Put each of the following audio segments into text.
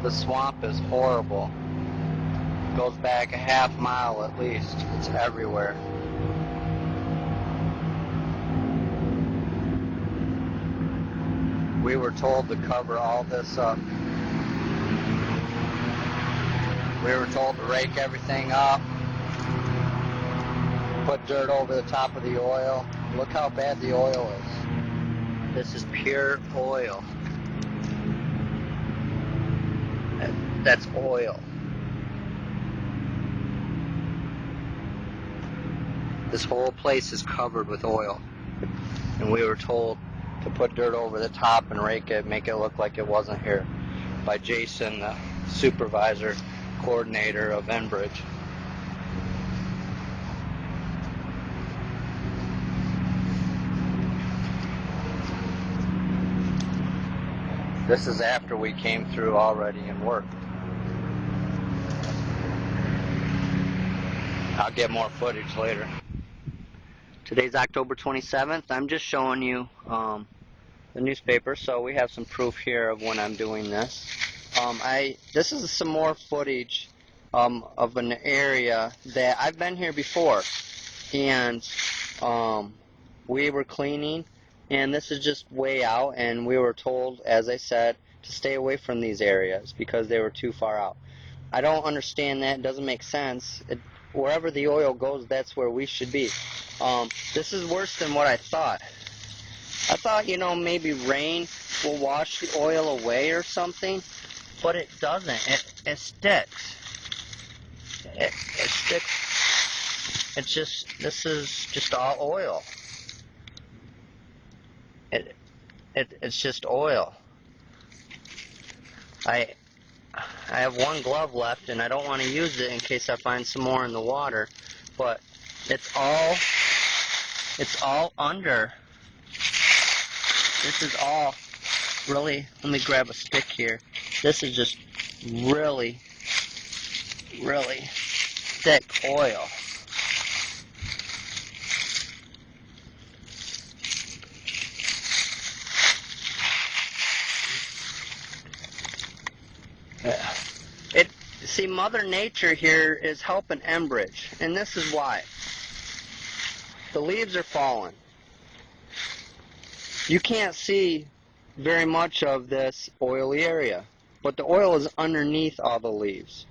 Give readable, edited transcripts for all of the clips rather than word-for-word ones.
The swamp is horrible. Goes back a half mile at least. It's everywhere. We were told to cover all this up. We were told to rake everything up, put dirt over the top of the oil. Look how bad the oil is. This is pure oil. That's oil. This whole place is covered with oil. And we were told to put dirt over the top and rake it, make it look like it wasn't here, by Jason, the supervisor, coordinator of Enbridge. This is after we came through already and worked. I'll get more footage later. Today's October 27th. I'm just showing you the newspaper, so we have some proof here of when I'm doing this. This is some more footage of an area that I've been here before, and we were cleaning, and this is just way out, and we were told, as I said, to stay away from these areas because they were too far out. I don't understand that. It doesn't make sense. Wherever the oil goes, that's where we should be. This is worse than what I thought. I thought, maybe rain will wash the oil away or something, but it doesn't. It sticks. It sticks. This is just all oil. It's just oil. I have one glove left, and I don't want to use it in case I find some more in the water, but it's all under. This is all really, let me grab a stick here. This is just really, really thick oil. See, Mother Nature here is helping Enbridge, and this is why. The leaves are falling. You can't see very much of this oily area, but the oil is underneath all the leaves.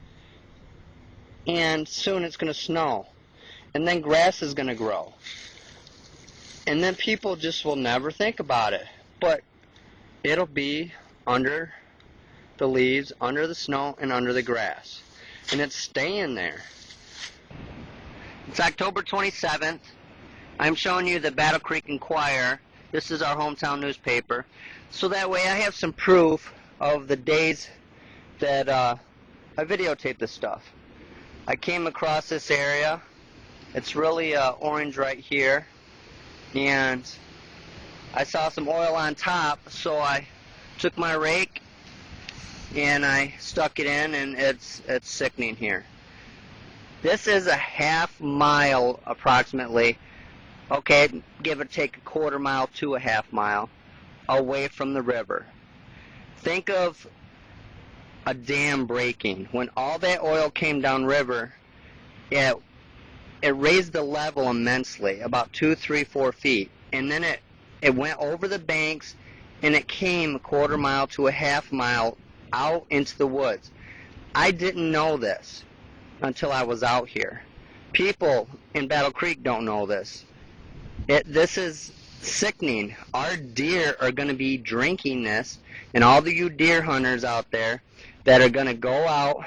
And soon it's going to snow, and then grass is going to grow. And then people just will never think about it, but it'll be under the leaves, under the snow, and under the grass. And it's staying there. It's October 27th. I'm showing you the Battle Creek Enquirer. This is our hometown newspaper. So that way I have some proof of the days that I videotaped this stuff. I came across this area. It's really orange right here. And I saw some oil on top, so I took my rake and I stuck it in, and it's sickening here. This is a half mile approximately, okay, give or take a quarter mile to a half mile away from the river. Think of a dam breaking. When all that oil came down river, it raised the level immensely, about 2, 3, 4 feet, and then it went over the banks, and it came a quarter mile to a half mile out into the woods. I didn't know this until I was out here. People in Battle Creek don't know this. This is sickening. Our deer are going to be drinking this, and all of you deer hunters out there that are going to go out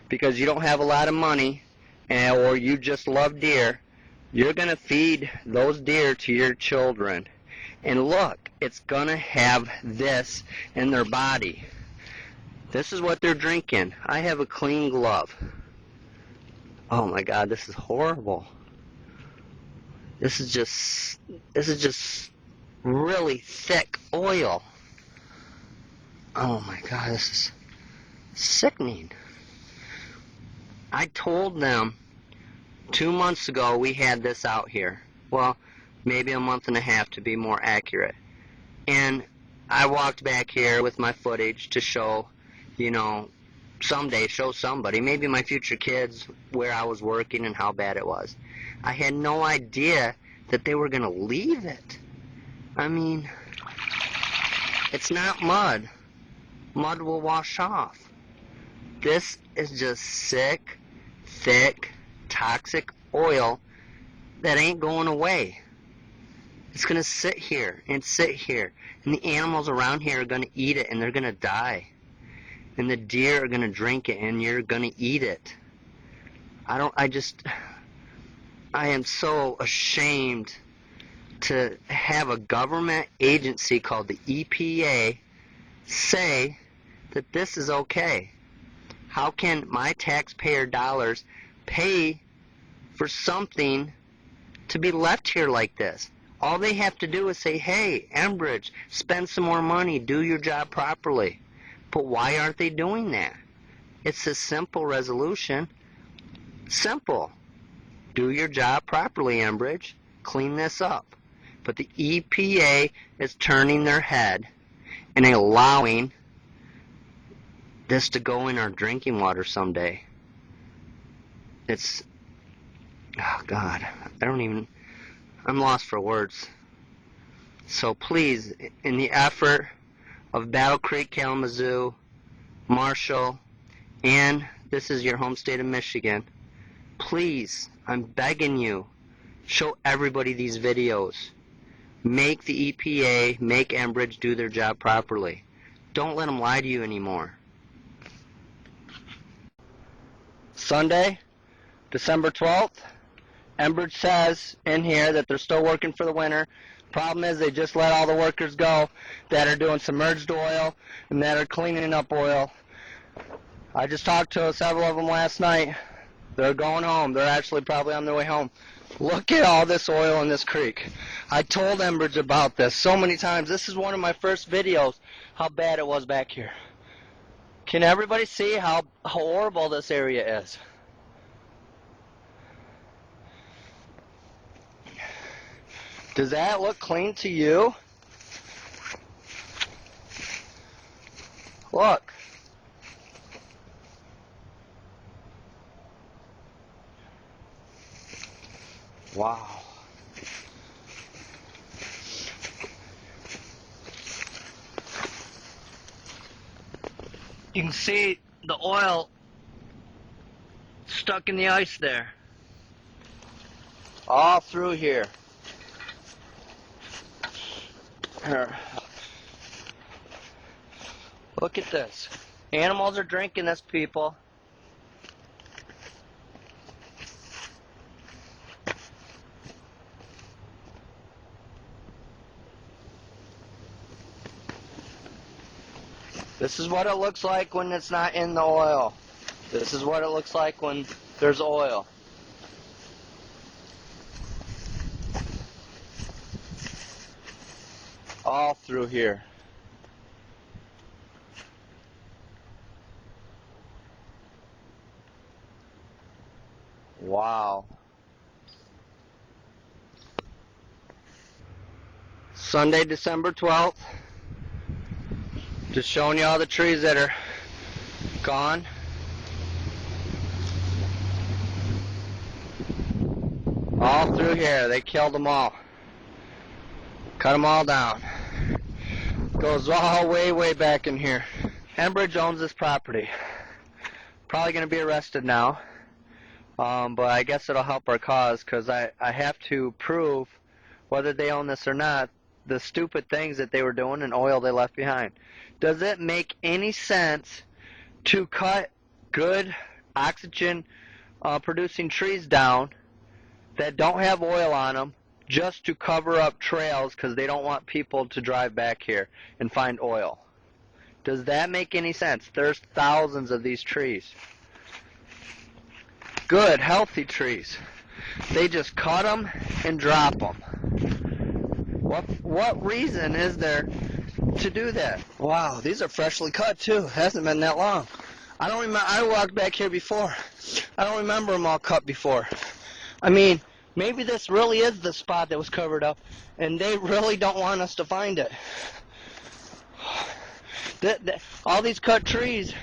because you don't have a lot of money or you just love deer, you're going to feed those deer to your children. And look, it's going to have this in their body. This is what they're drinking. I have a clean glove. Oh my God, this is horrible. This is just really thick oil. Oh my God, this is sickening. I told them 2 months ago we had this out here. Well, maybe a month and a half to be more accurate. And I walked back here with my footage to show, someday show somebody, maybe my future kids, where I was working and how bad it was. I had no idea that they were going to leave it. I mean, it's not mud. Mud will wash off. This is just sick, thick, toxic oil that ain't going away. It's going to sit here and sit here. And the animals around here are going to eat it and they're going to die. And the deer are going to drink it and you're going to eat it. I am so ashamed to have a government agency called the EPA say that this is okay. How can my taxpayer dollars pay for something to be left here like this? All they have to do is say, hey, Enbridge, spend some more money, do your job properly. But why aren't they doing that? It's a simple resolution. Simple. Do your job properly, Enbridge. Clean this up. But the EPA is turning their head and allowing this to go in our drinking water someday. It's, oh God, I'm lost for words. So please, in the effort of Battle Creek, Kalamazoo, Marshall, and this is your home state of Michigan, please, I'm begging you, show everybody these videos. Make the EPA, make Enbridge do their job properly. Don't let them lie to you anymore. Sunday, December 12th, Enbridge says in here that they're still working for the winter. Problem is they just let all the workers go that are doing submerged oil and that are cleaning up oil. I just talked to several of them last night. They're going home. They're actually probably on their way home. Look at all this oil in this creek. I told Enbridge about this so many times. This is one of my first videos, how bad it was back here. Can everybody see how horrible this area is? Does that look clean to you? Look. Wow. You can see the oil stuck in the ice there. All through here. Here. Look at this. Animals are drinking this, people. This is what it looks like when it's not in the oil. This is what it looks like when there's oil. All through here. Wow. Sunday, December 12th. Just showing you all the trees that are gone. All through here. They killed them all. Cut them all down. Goes all way back in here. Enbridge owns this property. Probably going to be arrested now. But I guess it'll help our cause because I have to prove whether they own this or not, the stupid things that they were doing and oil they left behind. Does it make any sense to cut good oxygen producing trees down that don't have oil on them just to cover up trails because they don't want people to drive back here and find oil? Does that make any sense? There's thousands of these trees. Good, healthy trees. They just cut them and drop them. What reason is there to do that? Wow, these are freshly cut too. Hasn't been that long. I don't remember. I walked back here before. I don't remember them all cut before. I mean, maybe this really is the spot that was covered up, and they really don't want us to find it. All these cut trees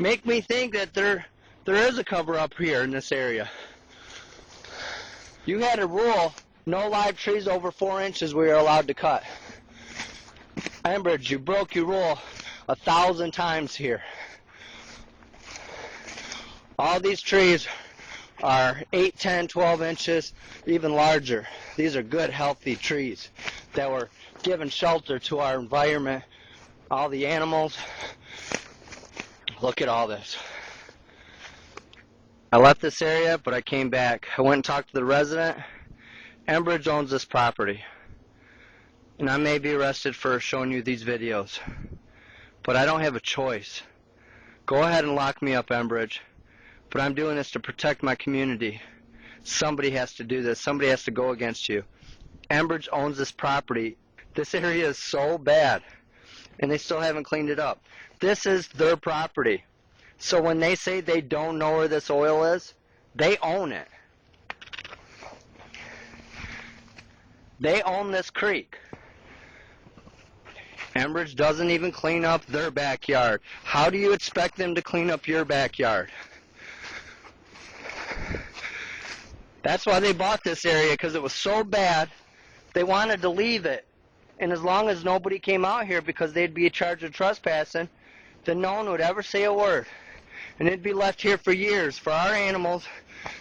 make me think that there is a cover-up here in this area. You had a rule, no live trees over 4 inches we are allowed to cut. Enbridge, you broke your rule 1,000 times here. All these trees are 8, 10, 12 inches, even larger. These are good, healthy trees that were giving shelter to our environment, all the animals. Look at all this. I left this area, but I came back. I went and talked to the resident. Enbridge owns this property, and I may be arrested for showing you these videos, but I don't have a choice. Go ahead and lock me up, Enbridge, but I'm doing this to protect my community. Somebody has to do this. Somebody has to go against you. Enbridge owns this property. This area is so bad, and they still haven't cleaned it up. This is their property. So when they say they don't know where this oil is, they own it. They own this creek. Enbridge doesn't even clean up their backyard. How do you expect them to clean up your backyard? That's why they bought this area, because it was so bad, they wanted to leave it. And as long as nobody came out here because they'd be charged with trespassing, then no one would ever say a word. And it'd be left here for years for our animals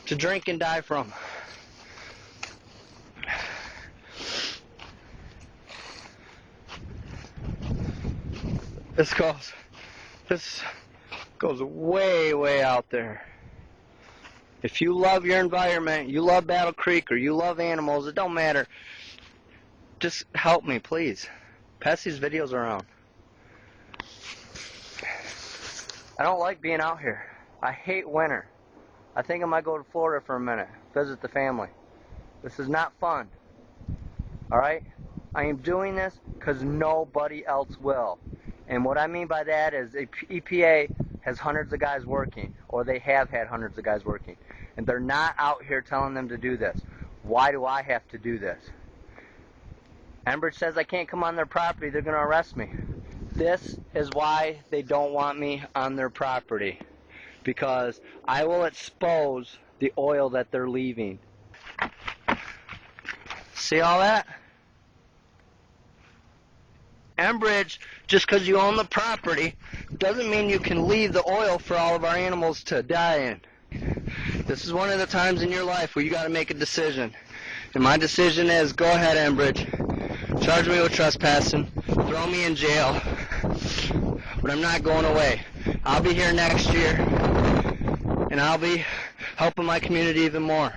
to drink and die from. This goes way, way out there. If you love your environment, you love Battle Creek, or you love animals, it don't matter. Just help me, please. Pass these videos around. I don't like being out here. I hate winter. I think I might go to Florida for a minute, visit the family. This is not fun. Alright? I am doing this because nobody else will. And what I mean by that is EPA has hundreds of guys working, or they have had hundreds of guys working. And they're not out here telling them to do this. Why do I have to do this? Enbridge says I can't come on their property, they're going to arrest me. This is why they don't want me on their property, because I will expose the oil that they're leaving. See all that? Enbridge, just because you own the property, doesn't mean you can leave the oil for all of our animals to die in. This is one of the times in your life where you got to make a decision. And my decision is, go ahead, Enbridge. Charge me with trespassing. Throw me in jail. But I'm not going away. I'll be here next year. And I'll be helping my community even more.